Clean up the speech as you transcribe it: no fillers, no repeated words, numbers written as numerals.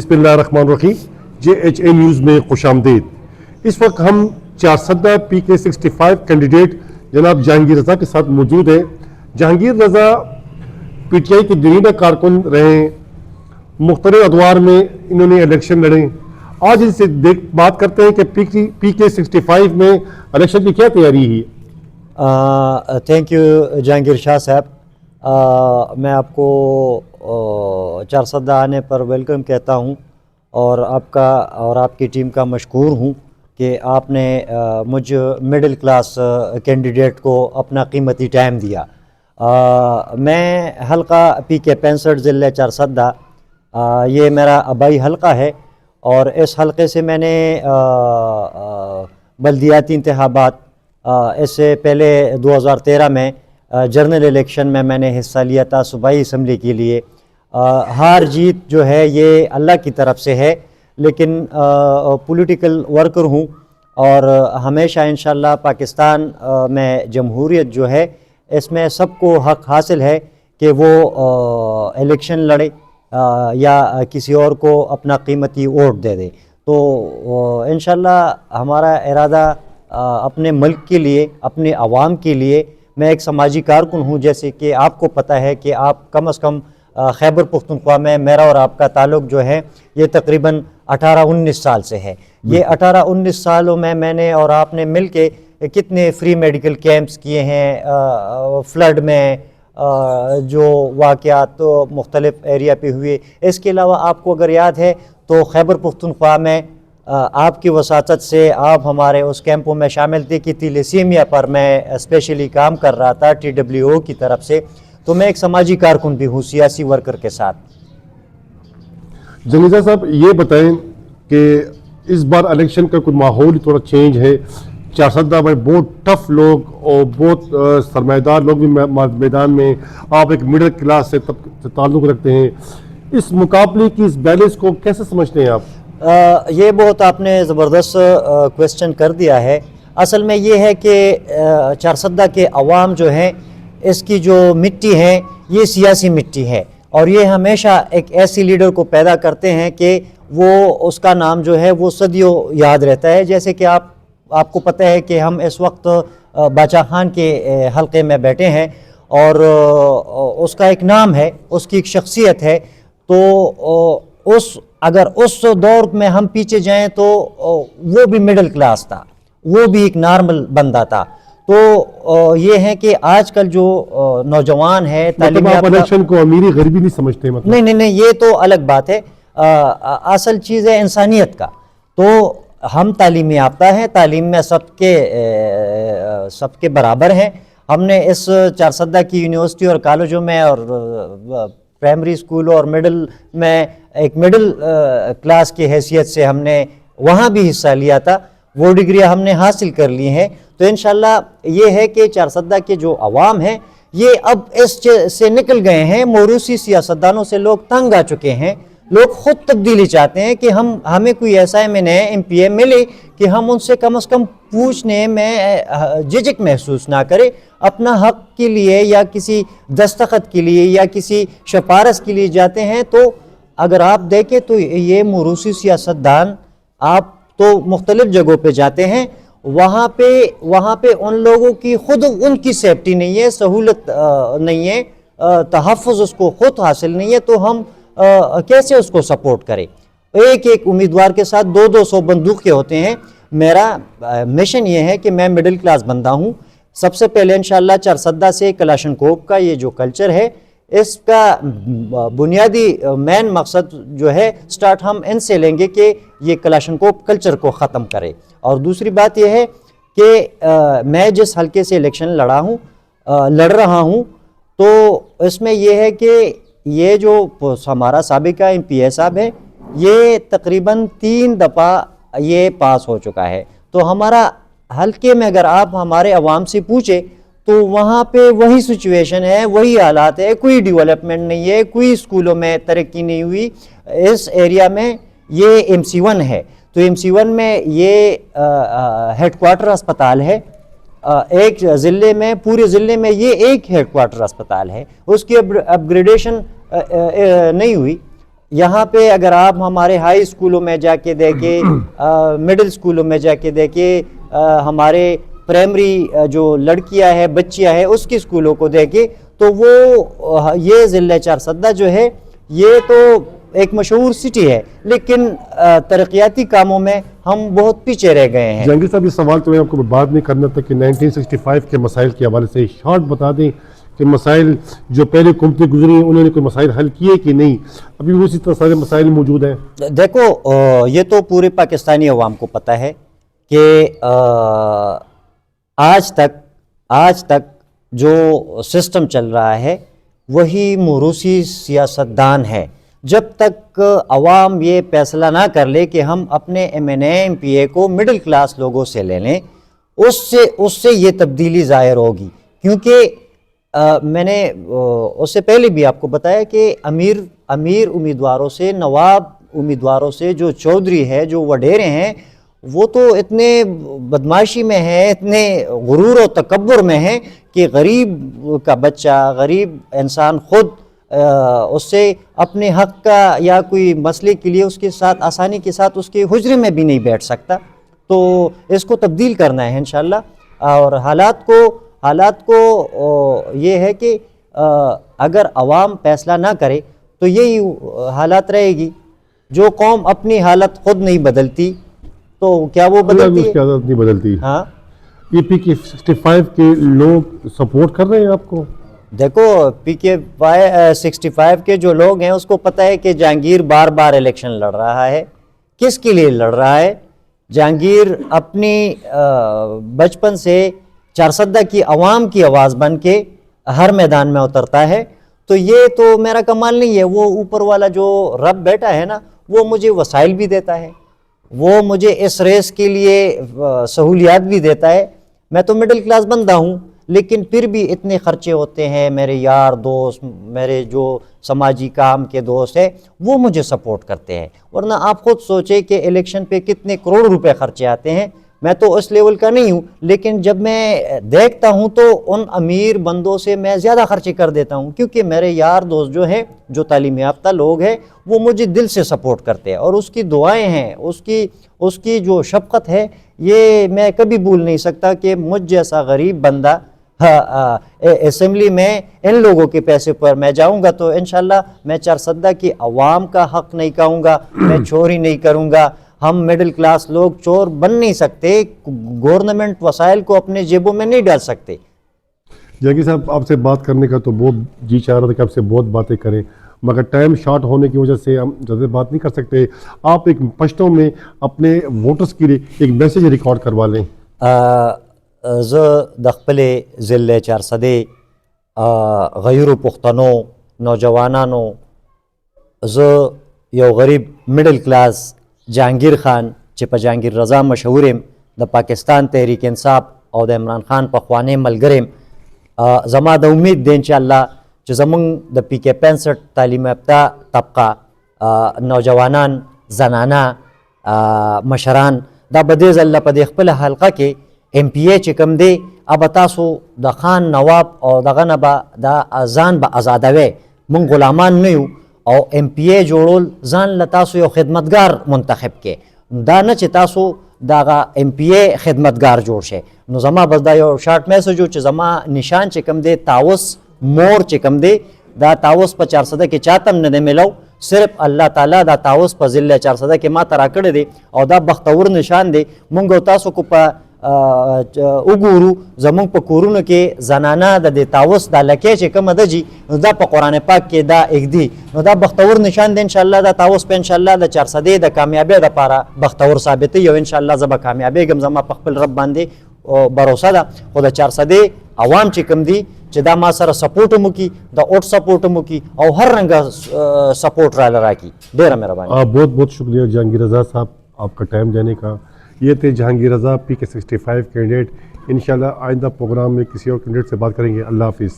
बिस्मिल्लाहिर्रहमानिर्रहीम। JHA news में खुश आमदीद। इस वक्त हम 4 PK65 कैंडिडेट जनाब जहांगीर रज़ा के साथ मौजूद हैं। जहांगीर रज़ा PTI के जुनीदा कारकुन रहे, मुख्तलिफ अदवार में इन्होंने इलेक्शन लड़े। आज इनसे बात करते हैं कि PK65 में इलेक्शन की क्या तैयारी है। थैंक यू जहांगीर शाह साहब। मैं आपको 4 आने पर वेलकम कहता हूं और आपका और आपकी टीम का मशकूर हूं कि आपने मुझ मिडिल क्लास कैंडिडेट को अपना कीमती टाइम दिया। मैं हल्का PK 65 ज़िले 4 ये मेरा आबाई हल्का है और इस हल्के से मैंने बल्दियाती इंतखाबात इससे पहले 2013 में जनरल इलेक्शन में मैंने हिस्सा लिया था सूबाई असम्बली के लिए। हार जीत जो है ये अल्लाह की तरफ से है, लेकिन पॉलिटिकल वर्कर हूँ और हमेशा इंशाअल्लाह पाकिस्तान में जमहूरियत जो है इसमें सबको हक हासिल है कि वो इलेक्शन लड़े या किसी और को अपना कीमती वोट दे दे। तो इंशाअल्लाह हमारा इरादा अपने मुल्क के लिए, अपने अवाम के लिए, मैं एक समाजी कारकुन हूँ। जैसे कि आपको पता है कि आप कम से कम खैबर पख्तूनख्वा में मेरा और आपका ताल्लुक़ जो है ये तकरीबन 18-19 साल से है। ये 18-19 सालों में मैंने और आपने मिल के कितने फ्री मेडिकल कैंप्स किए हैं, फ्लड में जो वाक़यात तो मुख्तलिफ एरिया पे हुए। इसके अलावा आपको अगर याद है तो खैबर पख्तूनख्वा में आपकी वसातत से आप हमारे उस कैंपों में शामिल थे कि थैलेसीमिया पर मैं स्पेशली काम कर रहा था TWO की तरफ से। तो मैं एक समाजी कारकुन भी हूँ सियासी वर्कर के साथ। जनीजा साहब ये बताएं कि इस बार इलेक्शन का कुछ माहौल थोड़ा चेंज है। 4 में बहुत टफ लोग और बहुत सरमाएदार लोग भी मैदान में, आप एक मिडिल क्लास से ताल्लुक़ रखते हैं। इस मुकाबले की इस बैलेंस को कैसे समझते हैं आप? ये बहुत आपने ज़बरदस्त क्वेश्चन कर दिया है। असल में ये है कि 4 के अवाम जो हैं इसकी जो मिट्टी है ये सियासी मिट्टी है और ये हमेशा एक ऐसी लीडर को पैदा करते हैं कि वो उसका नाम जो है वो सदियों याद रहता है। जैसे कि आपको पता है कि हम इस वक्त बादशाह खान के हलके में बैठे हैं और उसका एक नाम है, उसकी एक शख्सियत है। तो अगर उस दौर में हम पीछे जाएं तो वो भी मिडिल क्लास था, वो भी एक नॉर्मल बंदा था। तो ये है कि आजकल जो नौजवान है मतलब आप इलेक्शन को अमीरी गरीबी नहीं समझते? मतलब नहीं, ये तो अलग बात है। असल चीज़ है इंसानियत का। तो हम तालीम याफ्ता हैं, तालीम में सबके बराबर हैं। हमने इस 4 की यूनिवर्सिटी और कॉलेजों में और प्राइमरी स्कूल और मिडिल में एक मिडिल क्लास की हैसियत से हमने वहाँ भी हिस्सा लिया था, वो डिग्रियाँ हमने हासिल कर ली हैं। तो इंशाल्लाह ये है कि 4 के जो अवाम हैं ये अब इस से निकल गए हैं। मोरूसी सियासतदानों से लोग तंग आ चुके हैं। लोग ख़ुद तब्दीली चाहते हैं कि हमें कोई ऐसा MPA मिले कि हम उनसे कम से कम पूछने में झिझक महसूस ना करें। अपना हक के लिए या किसी दस्तखत के लिए या किसी सिफारिश के लिए जाते हैं। तो अगर आप देखें तो ये मोरूसी सियासतदान आप तो मुख्तलिफ जगहों पे जाते हैं, वहाँ पे उन लोगों की खुद उनकी सेफ्टी नहीं है, सहूलत नहीं है, तहफ़्फ़ुज़ उसको खुद हासिल नहीं है। तो हम कैसे उसको सपोर्ट करें? एक उम्मीदवार के साथ 200 बंदूकें होते हैं। मेरा मिशन ये है कि मैं मिडिल क्लास बंदा हूँ। सबसे पहले इंशाअल्लाह 4 से कलाशनकोव का ये जो कल्चर है इसका बुनियादी मेन मकसद जो है स्टार्ट हम इनसे लेंगे कि ये कलाशनकोव कल्चर को ख़त्म करे। और दूसरी बात यह है कि मैं जिस हल्के से इलेक्शन लड़ रहा हूँ तो इसमें यह है कि ये जो हमारा साबिका MPA साहब है ये तकरीबन 3 दफ़ा ये पास हो चुका है। तो हमारा हल्के में अगर आप हमारे अवाम से पूछे तो वहाँ पे वही सिचुएशन है, वही हालात है, कोई डेवलपमेंट नहीं है, कोई स्कूलों में तरक्की नहीं हुई। इस एरिया में ये MC1 है, तो MC1 में ये हेडक्वार्टर अस्पताल है। एक ज़िले में, पूरे ज़िले में ये एक हेडक्वार्टर अस्पताल है, उसकी अपग्रेडेशन नहीं हुई। यहाँ पे अगर आप हमारे हाई स्कूलों में जाके देखें, मिडिल स्कूलों में जाके देखें, हमारे प्राइमरी जो लड़कियां हैं, बच्चियां हैं, उसकी स्कूलों को देखें, तो वो ये ज़िला चारसद्दा जो है ये तो एक मशहूर सिटी है, लेकिन तरक्याती कामों में हम बहुत पीछे रह गए हैं। जहांगीर साहब, ये सवाल तो मैं आपको बात नहीं करना था कि 1965 के मसाइल के हवाले से शॉर्ट बता दें कि मसाइल जो पहले हुकूमतें गुजरी हैं उन्होंने कोई मसाइल हल किए कि नहीं, अभी भी उसी तरह सारे मसाइल मौजूद हैं? देखो, ये तो पूरे पाकिस्तानी अवाम को पता है कि आज तक जो सिस्टम चल रहा है वही मोरूसी सियासतदान है। जब तक अवाम ये फैसला ना कर ले कि हम अपने MNA MPA को मिडिल क्लास लोगों से ले लें, उससे ये तब्दीली ज़ाहिर होगी। क्योंकि मैंने उससे पहले भी आपको बताया कि अमीर उम्मीदवारों से, नवाब उम्मीदवारों से जो चौधरी है, जो वडेरे हैं, वो तो इतने बदमाशी में है, इतने गुरूर और तकब्बुर में है कि गरीब का बच्चा, गरीब इंसान खुद उससे अपने हक का या कोई मसले के लिए उसके साथ आसानी के साथ उसके हुजरे में भी नहीं बैठ सकता। तो इसको तब्दील करना है इंशाल्लाह। और हालात को ये है कि अगर अवाम फैसला ना करे तो यही हालात रहेगी। जो कौम अपनी हालत खुद नहीं बदलती तो क्या वो बदलती है? आदत नहीं बदलती। हाँ, PK 65 के लोग सपोर्ट कर रहे हैं आपको? देखो, PK 65 के जो लोग हैं उसको पता है कि जहांगीर बार बार इलेक्शन लड़ रहा है। किसके लिए लड़ रहा है? जहांगीर अपनी बचपन से चारसद्दा की आवाम की आवाज़ बन के हर मैदान में उतरता है। तो ये तो मेरा कमाल नहीं है, वो ऊपर वाला जो रब बैठा है ना, वो मुझे वसाइल भी देता है, वो मुझे इस रेस के लिए सहूलियात भी देता है। मैं तो मिडिल क्लास बंदा हूँ, लेकिन फिर भी इतने खर्चे होते हैं। मेरे यार दोस्त, मेरे जो समाजी काम के दोस्त हैं, वो मुझे सपोर्ट करते हैं। वरना आप खुद सोचें कि इलेक्शन पे कितने करोड़ रुपए खर्चे आते हैं। मैं तो उस लेवल का नहीं हूँ, लेकिन जब मैं देखता हूँ तो उन अमीर बंदों से मैं ज़्यादा खर्चे कर देता हूँ, क्योंकि मेरे यार दोस्त जो हैं, जो तालीम याफ्ता लोग हैं, वो मुझे दिल से सपोर्ट करते हैं। और उसकी दुआएं हैं, उसकी जो शफ़क़त है, ये मैं कभी भूल नहीं सकता कि मुझ जैसा गरीब बंदा असेंबली में इन लोगों के पैसे पर मैं जाऊंगा तो इंशाल्लाह मैं चारसद्दा की आवाम का हक नहीं कहूँगा, मैं चोरी नहीं करूँगा। हम मिडिल क्लास लोग चोर बन नहीं सकते, गवर्नमेंट वसाइल को अपने जेबों में नहीं डाल सकते। जहांगीर साहब, आपसे बात करने का तो बहुत जी चाह रहा था कि आपसे बहुत बातें करें, मगर टाइम शॉर्ट होने की वजह से हम ज़्यादा बात नहीं कर सकते। आप एक पश्तों में अपने वोटर्स के लिए एक मैसेज रिकॉर्ड करवा लें। ज़ दखपले ज़िले चारसदे गैर पुख्तनो नौजवानों ज़ यो गरीब मिडिल क्लास जहांगीर खान चिप जहांगीर रज़ा मशहूरम द पाकिस्तान तहरीक इंसाफ और द इमरान खान पखवाने मलगरम जमा द उम्मीद दे इंशाअल्लाह जो ज़मंग द PK 65 तालीम याफ्ता तबका नौजवानान जनाना मशरान दा बदे ज़ल्ला पदे खपल हल्का के MPA चिकम दे अब तासो द खान नवाब और द गनबा द अजान ब आज़ादवे मुंग गुलामान नहीं और MPA जोड़ोल जान लतासो यो खिदमतगार मुंतखब के दा न चितासो दागा MPA खिदमतगार जोड़ शे नो जमा बजदा यो शार्ट मैसेज जो जमा निशान चिकम दे तावस मोर चिकम दे दा तावस पर चारसदा के चातम न दे मिलाओ सिर्फ अल्लाह ताला दा तावस पर ज़िले चारसदा के मा तराकड़ दे और दा बख्तौर निशान दे मुंगो तासो को पा उगुरु जमुंग प कोरुन के जनाना द देतावस दा लके चे कम दजी दा प कुरान पाक के दा एक दी दा बख्तौर निशान दे इंशाअल्लाह दा तावस पे इंशाअल्लाह दा चारसदे द कामयाबी दा पारा बख्तौर साबित यो इंशाअल्लाह जब कामयाबी गम जमा पखपल रब बांधे भरोसा दा खुदा चारसदे आवाम चे कम दी दा मा सर सपोर्ट मुकी द ओट सपोर्ट मुकी और हर रंग सपोर्ट रहा की डेरा मेहरबानी। बहुत बहुत शुक्रिया जहांगीर रज़ा साहब आपका टाइम देने का। ये थे जहांगीर रज़ा PK 65 कैंडिडेट। इंशाल्लाह आइंदा प्रोग्राम में किसी और कैंडिडेट से बात करेंगे। अल्लाह हाफिज़।